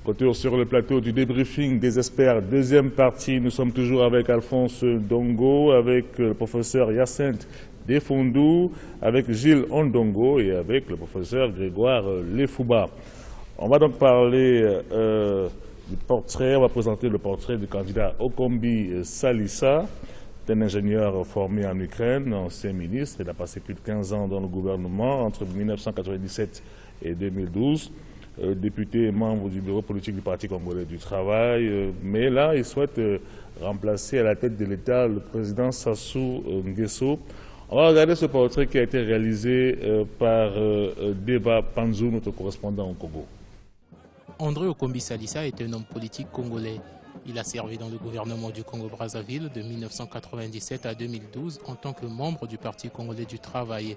Retour sur le plateau du débriefing des experts. Deuxième partie, nous sommes toujours avec Alphonse Ndongo, avec le professeur Hyacinthe Defondou, avec Gilles Ondongo et avec le professeur Grégoire Lefouba. On va donc parler du portrait, on va présenter le portrait du candidat Okombi Salissa, un ingénieur formé en Ukraine, ancien ministre. Il a passé plus de 15 ans dans le gouvernement entre 1997 et 2012. Député et membre du bureau politique du Parti congolais du travail, mais là, il souhaite remplacer à la tête de l'État le président Sassou Nguesso. On va regarder ce portrait qui a été réalisé par Deba Panzou, notre correspondant au Congo. André Okombi Salissa est un homme politique congolais. Il a servi dans le gouvernement du Congo-Brazzaville de 1997 à 2012 en tant que membre du Parti congolais du travail.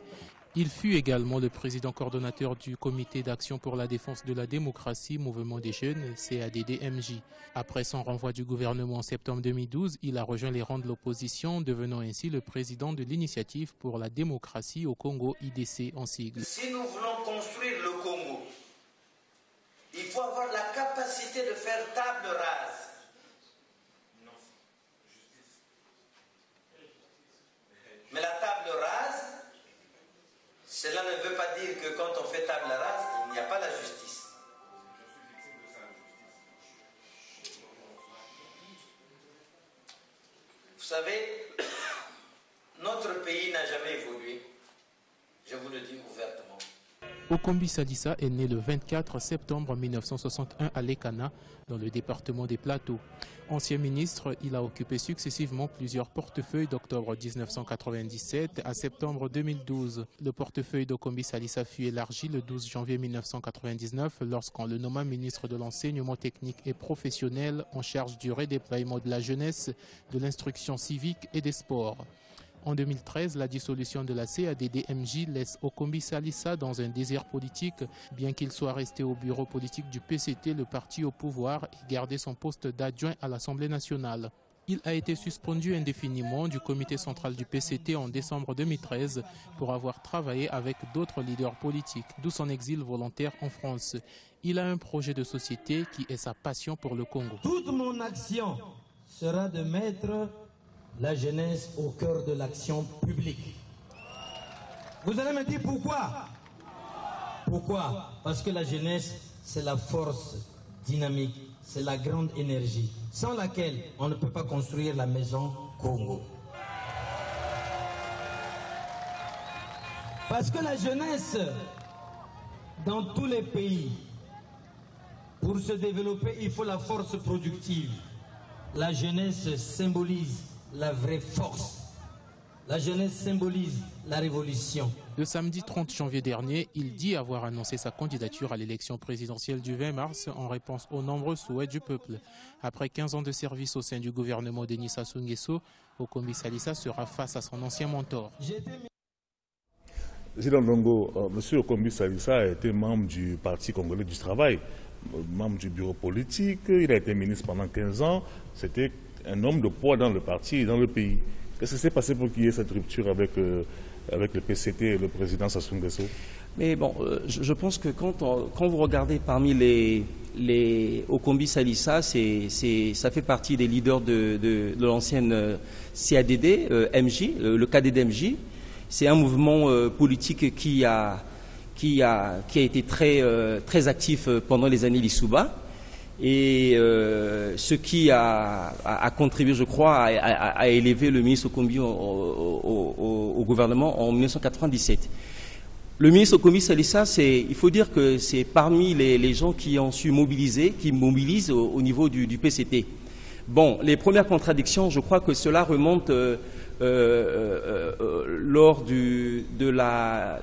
Il fut également le président coordonnateur du Comité d'action pour la défense de la démocratie, Mouvement des jeunes, CADD-MJ. Après son renvoi du gouvernement en septembre 2012, il a rejoint les rangs de l'opposition, devenant ainsi le président de l'Initiative pour la démocratie au Congo, IDC en sigle. Si nous voulons construire le Congo, il faut avoir la capacité de faire table rase. Mais la table rase, cela ne veut pas dire que quand on fait table rase, il n'y a pas la justice. Vous savez, notre pays n'a jamais évolué. Je vous le dis ouvertement. Okombi Salissa est né le 24 septembre 1961 à Lekana, dans le département des Plateaux. Ancien ministre, il a occupé successivement plusieurs portefeuilles d'octobre 1997 à septembre 2012. Le portefeuille d'Okombi Salissa fut élargi le 12 janvier 1999 lorsqu'on le nomma ministre de l'enseignement technique et professionnel en charge du redéploiement de la jeunesse, de l'instruction civique et des sports. En 2013, la dissolution de la CADD-MJ laisse Okombi Salissa dans un désert politique, bien qu'il soit resté au bureau politique du PCT, le parti au pouvoir, et gardé son poste d'adjoint à l'Assemblée nationale. Il a été suspendu indéfiniment du comité central du PCT en décembre 2013 pour avoir travaillé avec d'autres leaders politiques, d'où son exil volontaire en France. Il a un projet de société qui est sa passion pour le Congo. Toute mon action sera de mettre la jeunesse au cœur de l'action publique. Vous allez me dire pourquoi? Pourquoi? Parce que la jeunesse, c'est la force dynamique, c'est la grande énergie, sans laquelle on ne peut pas construire la maison Congo. Parce que la jeunesse, dans tous les pays, pour se développer, il faut la force productive. La jeunesse symbolise la vraie force. La jeunesse symbolise la révolution. Le samedi 30 janvier dernier, il dit avoir annoncé sa candidature à l'élection présidentielle du 20 mars en réponse aux nombreux souhaits du peuple. Après 15 ans de service au sein du gouvernement de Sassou Nguesso, Okombi Salissa sera face à son ancien mentor. Gilles Ondongo, M. Okombi Salissa a été membre du Parti congolais du travail, membre du bureau politique, il a été ministre pendant 15 ans, c'était un homme de poids dans le parti et dans le pays. Qu'est-ce qui s'est passé pour qu'il y ait cette rupture avec le PCT et le président Sassou Nguesso? Mais bon, je pense que quand vous regardez parmi les Okombi Salissa, ça fait partie des leaders de l'ancienne CADD, MJ, le KDD-MJ. C'est un mouvement politique qui a été très actif pendant les années Lissouba. Et ce qui a contribué, je crois, à élever le ministre Okombi au gouvernement en 1997. Le ministre Okombi Salissa, il faut dire que c'est parmi les gens qui ont su mobiliser, qui mobilisent au niveau du PCT. Bon, les premières contradictions, je crois que cela remonte lors de la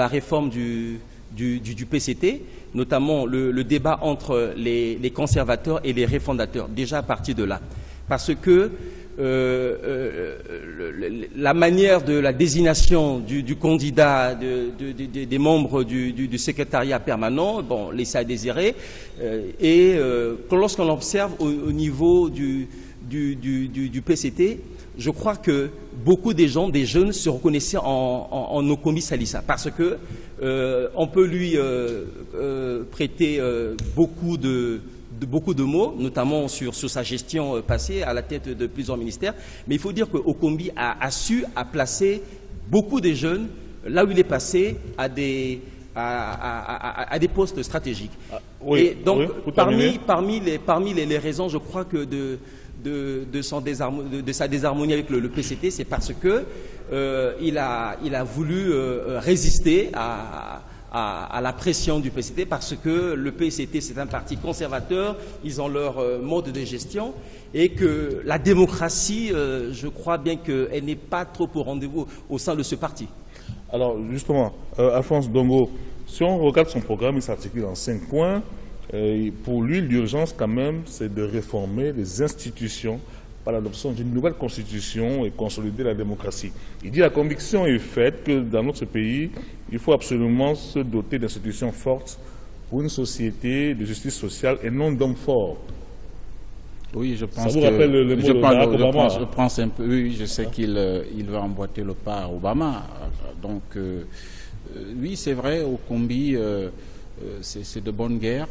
réforme du PCT, notamment le débat entre les conservateurs et les réformateurs, déjà à partir de là. Parce que la manière de la désignation du candidat, des membres du secrétariat permanent, bon, laissait à désirer, et lorsqu'on observe au niveau du PCT, je crois que beaucoup des jeunes se reconnaissaient en Okombi Salissa, parce que on peut lui prêter beaucoup de mots, notamment sur sa gestion passée à la tête de plusieurs ministères. Mais il faut dire que Okombi a su placer beaucoup de jeunes là où il est passé à des postes stratégiques. Oui, et donc, oui, parmi les raisons, je crois que de sa désharmonie avec le PCT, c'est parce que il a voulu résister à la pression du PCT, parce que le PCT, c'est un parti conservateur, ils ont leur mode de gestion, et que la démocratie, je crois bien qu'elle n'est pas trop au rendez-vous au sein de ce parti. Alors justement, Alphonse Dongo, si on regarde son programme, il s'articule en 5 points. Pour lui, l'urgence quand même, c'est de réformer les institutions par l'adoption d'une nouvelle constitution et consolider la démocratie. Il dit la conviction est faite que dans notre pays, il faut absolument se doter d'institutions fortes pour une société de justice sociale et non d'hommes forts. Oui, je pense ça vous rappelle le mot de Barack Obama. Je pense un peu, oui, je sais qu'il va emboîter le pas à Obama. Donc, oui, c'est vrai, Okombi, c'est de bonne guerre.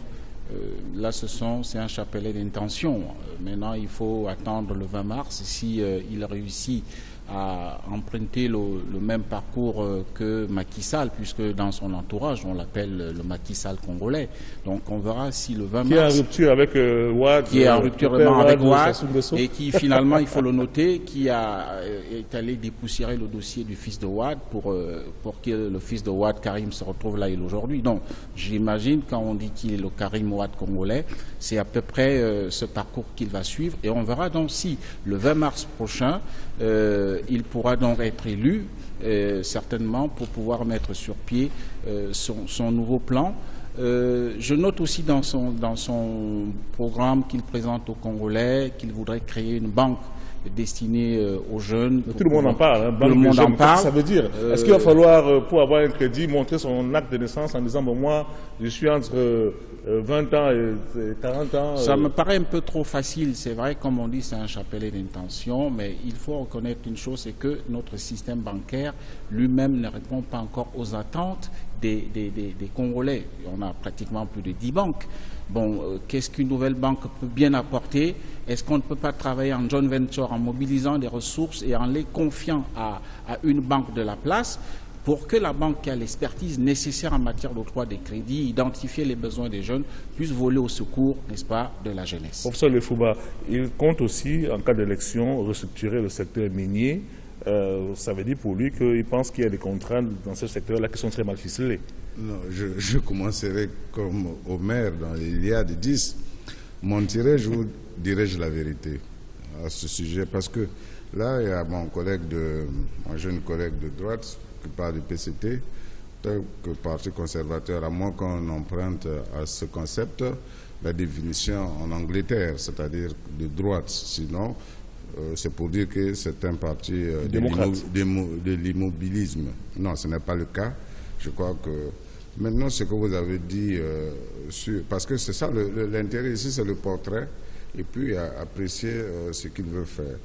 Là, c'est un chapelet d'intention. Maintenant, il faut attendre le 20 mars. Si il réussit à emprunter le même parcours que Macky Sall, puisque dans son entourage, on l'appelle le Macky Sall congolais. Donc, on verra si le 20 mars... Qui est en rupture avec Ouad. Qui est en rupture avec Ouad, et qui, finalement, il faut le noter, qui est allé dépoussiérer le dossier du fils de Ouad pour que le fils de Ouad, Karim, se retrouve là il est aujourd'hui. Donc, j'imagine, quand on dit qu'il est le Karim Ouad congolais, c'est à peu près ce parcours qu'il va suivre. Et on verra donc si, le 20 mars prochain, il pourra donc être élu, certainement, pour pouvoir mettre sur pied son nouveau plan. Je note aussi dans son programme qu'il présente aux Congolais qu'il voudrait créer une banque destinée aux jeunes. Tout le monde en parle. Hein, tout le monde en parle. Ça veut dire, est-ce qu'il va falloir, pour avoir un crédit, montrer son acte de naissance en disant, bon, moi, je suis entre 20 ans et 40 ans Ça me paraît un peu trop facile. C'est vrai, comme on dit, c'est un chapelet d'intention, mais il faut reconnaître une chose, c'est que notre système bancaire lui-même ne répond pas encore aux attentes des Congolais. On a pratiquement plus de 10 banques. Bon, qu'est-ce qu'une nouvelle banque peut bien apporter? Est-ce qu'on ne peut pas travailler en joint venture en mobilisant des ressources et en les confiant à une banque de la place pour que la banque qui a l'expertise nécessaire en matière d'octroi des crédits, identifier les besoins des jeunes, puisse voler au secours, n'est-ce pas, de la jeunesse? Professeur Lefouba, il compte aussi, en cas d'élection, restructurer le secteur minier. Ça veut dire pour lui qu'il pense qu'il y a des contraintes dans ce secteur-là qui sont très mal ficelées. Non, je commencerai comme Homer dans l'Iliade 10. Mentirais, je vous dirai-je la vérité à ce sujet, parce que là, il y a mon jeune collègue de droite qui parle du PCT, tel que Parti conservateur, à moins qu'on emprunte à ce concept la définition en Angleterre, c'est-à-dire de droite. Sinon, c'est pour dire que c'est un parti de l'immobilisme. Non, ce n'est pas le cas. Je crois que maintenant, ce que vous avez dit, parce que c'est ça, l'intérêt ici, c'est le portrait, et puis apprécier ce qu'il veut faire.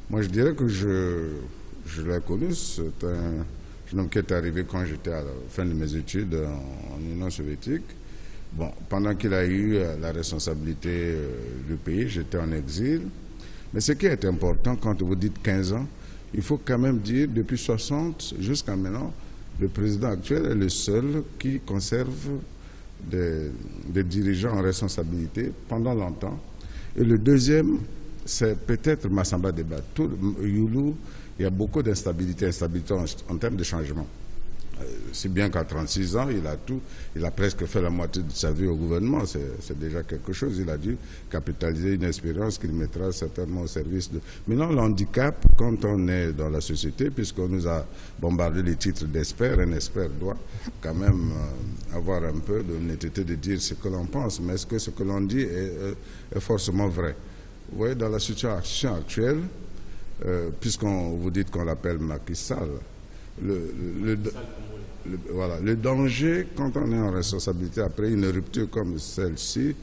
Moi, je dirais que je l'ai connu, c'est un jeune homme qui est arrivé quand j'étais à la fin de mes études en Union soviétique. Bon, pendant qu'il a eu la responsabilité du pays, j'étais en exil. Mais ce qui est important, quand vous dites 15 ans, il faut quand même dire, depuis 60 jusqu'à maintenant, le président actuel est le seul qui conserve des dirigeants en responsabilité pendant longtemps. Et le deuxième, c'est peut-être Massamba Debatou. Youlou, il y a beaucoup d'instabilité en termes de changement. Si bien qu'à 36 ans, il a presque fait la moitié de sa vie au gouvernement. C'est déjà quelque chose. Il a dû capitaliser une expérience qu'il mettra certainement au service de... Maintenant, l'handicap, quand on est dans la société, puisqu'on nous a bombardé les titres d'expert, un expert doit quand même avoir un peu d'honnêteté de dire ce que l'on pense. Mais est-ce que ce que l'on dit est forcément vrai? Vous voyez, dans la situation actuelle, puisqu'on vous dit qu'on l'appelle Macky Sall, le danger, quand on est en responsabilité après une rupture comme celle-ci,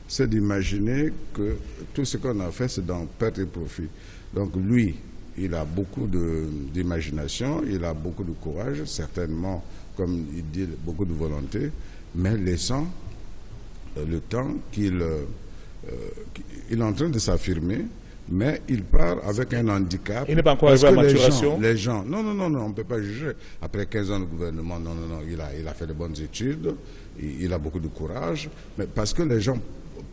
c'est d'imaginer que tout ce qu'on a fait, c'est dans perte et profit. Donc lui, il a beaucoup d'imagination, il a beaucoup de courage, certainement, comme il dit, beaucoup de volonté, mais laissant le temps qu'il est en train de s'affirmer, mais il part avec un handicap. Il n'est pas encore arrivé à maturation. Les gens, non, on ne peut pas juger. Après 15 ans de gouvernement, non, il a fait de bonnes études, il a beaucoup de courage, mais parce que les gens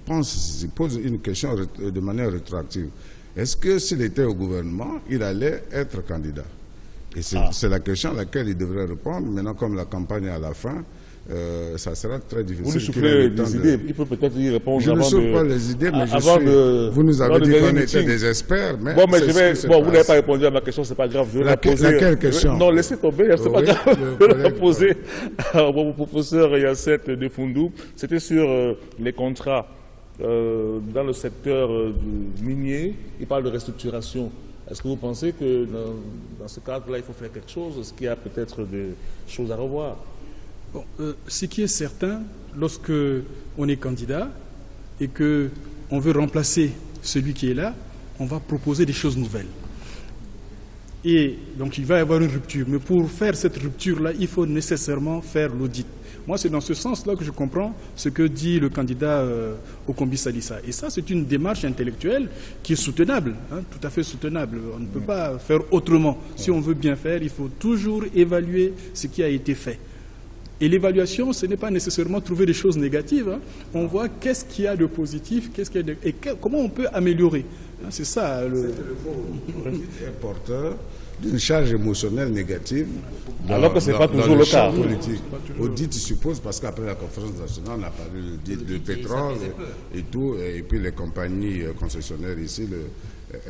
ils posent une question de manière rétroactive. Est-ce que s'il était au gouvernement, il allait être candidat? Et c'est la question à laquelle il devrait répondre. Maintenant, comme la campagne est à la fin, ça sera très difficile. Vous nous soufflez des idées, il peut peut-être y répondre. Je ne souffle pas les idées, mais vous nous avez dit qu'on était des experts. Mais bon, vous n'avez pas répondu à ma question, c'est pas grave. Je vais la poser. Laquelle question? Non, laissez tomber, c'est pas grave. Je vais la poser à mon professeur Yacinthe Defondou. C'était sur les contrats dans le secteur minier. Il parle de restructuration. Est-ce que vous pensez que dans ce cadre-là, il faut faire quelque chose? Est-ce qu'il y a peut-être des choses à revoir? Bon, ce qui est certain, lorsque on est candidat et qu'on veut remplacer celui qui est là, on va proposer des choses nouvelles. Et donc il va y avoir une rupture. Mais pour faire cette rupture-là, il faut nécessairement faire l'audit. Moi, c'est dans ce sens-là que je comprends ce que dit le candidat Okombi Salissa. Et ça, c'est une démarche intellectuelle qui est soutenable, hein, tout à fait soutenable. On ne peut pas faire autrement. Si on veut bien faire, il faut toujours évaluer ce qui a été fait. Et l'évaluation, ce n'est pas nécessairement trouver des choses négatives. Hein. On voit qu'est-ce qu'il y a de positif, comment on peut améliorer. Hein, c'est ça. C'est porteur d'une charge émotionnelle négative. Alors que ce n'est pas toujours le cas. Politique. Audit suppose, parce qu'après la conférence nationale, on a parlé de pétrole et tout, et puis les compagnies concessionnaires ici, le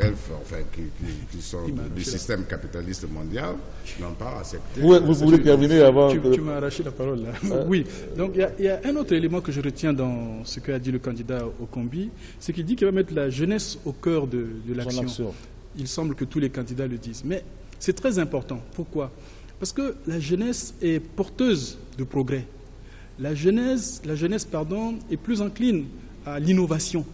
ELF, enfin, qui sont du système capitaliste mondial, n'ont pas accepté. Vous voulez terminer avant... Tu m'as arraché la parole là. Oui, donc il y a un autre élément que je retiens dans ce qu'a dit le candidat Okombi, c'est qu'il dit qu'il va mettre la jeunesse au cœur de l'action. Il semble que tous les candidats le disent. Mais c'est très important. Pourquoi? Parce que la jeunesse est porteuse de progrès. La jeunesse, est plus incline à l'innovation.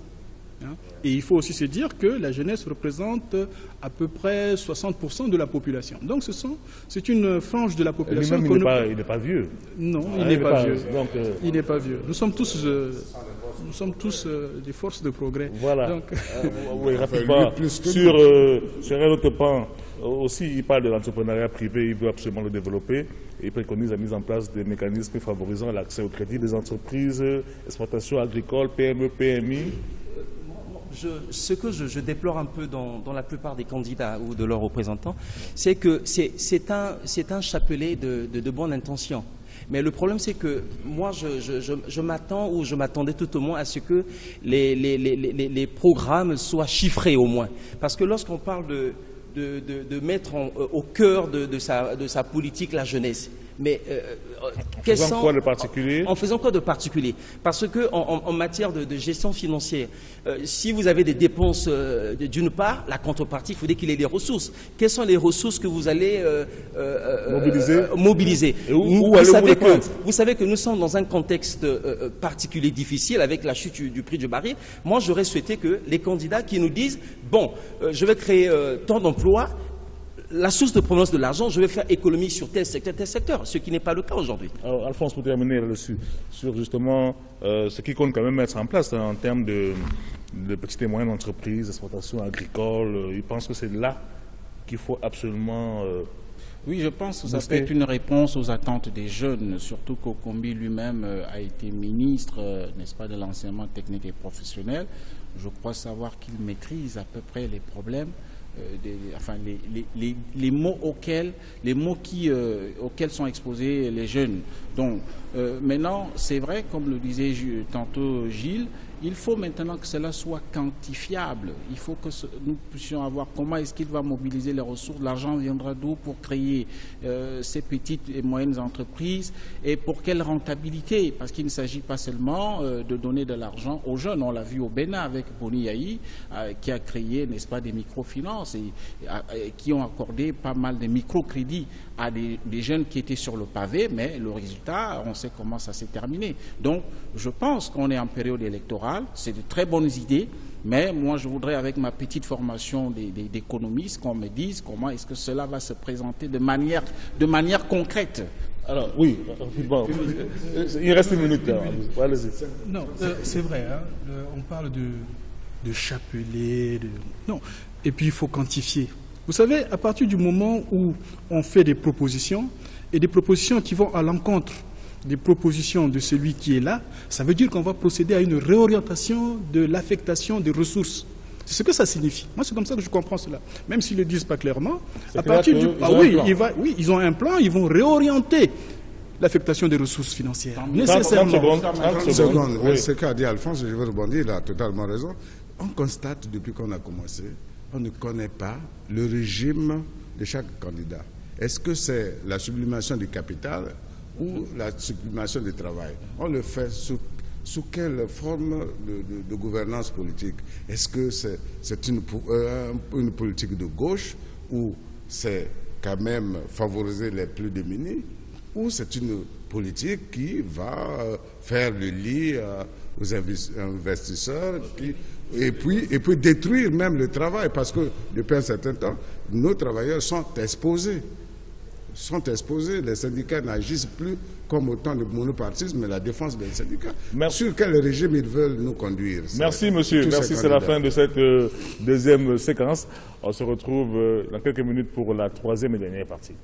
Hein? Et il faut aussi se dire que la jeunesse représente à peu près 60% de la population. Donc c'est une frange de la population. Il n'est pas vieux. Non, il n'est pas vieux. Il n'est pas vieux. Nous sommes tous des forces de progrès. Voilà. Donc, oui, rapidement. Sur un autre pan, aussi, il parle de l'entrepreneuriat privé, il veut absolument le développer. Et il préconise la mise en place des mécanismes favorisant l'accès au crédit des entreprises, exploitations agricoles, PME, PMI. Ce que je déplore un peu dans la plupart des candidats ou de leurs représentants, c'est que c'est un chapelet de bonnes intentions. Mais le problème, c'est que moi, je m'attends, ou je m'attendais tout au moins à ce que les programmes soient chiffrés au moins. Parce que lorsqu'on parle de mettre au cœur de sa politique la jeunesse, mais en faisant quoi de particulier? Parce que en matière de gestion financière, si vous avez des dépenses d'une part, la contrepartie, il faudrait qu'il ait des ressources. Quelles sont les ressources que vous allez mobiliser? Et vous savez que nous sommes dans un contexte particulier difficile avec la chute du prix du baril. Moi, j'aurais souhaité que les candidats qui nous disent bon, je vais créer tant d'emplois. La source de provenance de l'argent, je vais faire économie sur tel secteur, ce qui n'est pas le cas aujourd'hui. Alors, Alphonse, pour terminer là-dessus, sur justement ce qui compte quand même mettre en place en termes de petites et moyennes entreprises, exploitations agricoles, il pense que c'est là qu'il faut absolument... Oui, je pense que ça peut être une réponse aux attentes des jeunes, surtout qu'Okombi lui-même a été ministre, n'est-ce pas, de l'enseignement technique et professionnel. Je crois savoir qu'il maîtrise à peu près les problèmes. Les mots auxquels sont exposés les jeunes. Donc maintenant, c'est vrai, comme le disait tantôt Gilles, il faut maintenant que cela soit quantifiable. Il faut que nous puissions avoir comment est-ce qu'il va mobiliser les ressources. L'argent viendra d'où pour créer ces petites et moyennes entreprises et pour quelle rentabilité? Parce qu'il ne s'agit pas seulement de donner de l'argent aux jeunes. On l'a vu au Bénin avec Boni Yahi qui a créé, n'est-ce pas, des microfinances et qui ont accordé pas mal de microcrédits à des jeunes qui étaient sur le pavé, mais le résultat, on sait comment ça s'est terminé. Donc, je pense qu'on est en période électorale, c'est de très bonnes idées, Mais moi, je voudrais, avec ma petite formation d'économiste, qu'on me dise comment est-ce que cela va se présenter de manière concrète. Alors, oui, bon, il reste une minute. Non, c'est vrai, hein, on parle de chapelet, non, et puis il faut quantifier. Vous savez, à partir du moment où on fait des propositions, et des propositions qui vont à l'encontre des propositions de celui qui est là, ça veut dire qu'on va procéder à une réorientation de l'affectation des ressources. C'est ce que ça signifie. Moi, c'est comme ça que je comprends cela. Même s'ils ne le disent pas clairement, à partir du... Ah oui, ils ont un plan, ils vont réorienter l'affectation des ressources financières. Nécessairement. 30 secondes. Oui. Ce qu'a dit Alphonse, je veux rebondir, il a totalement raison. On constate, depuis qu'on a commencé, on ne connaît pas le régime de chaque candidat. Est-ce que c'est la sublimation du capital ou la sublimation du travail? On le fait sous quelle forme de gouvernance politique? Est-ce que c'est une politique de gauche ou c'est quand même favoriser les plus démunis, ou c'est une politique qui va faire le lit aux investisseurs et puis détruire même le travail, parce que depuis un certain temps, nos travailleurs sont exposés. Les syndicats n'agissent plus comme au temps du monopartisme, mais la défense des syndicats. Sur quel régime ils veulent nous conduire? Merci, monsieur. Merci, c'est la fin de cette deuxième séquence. On se retrouve dans quelques minutes pour la troisième et dernière partie.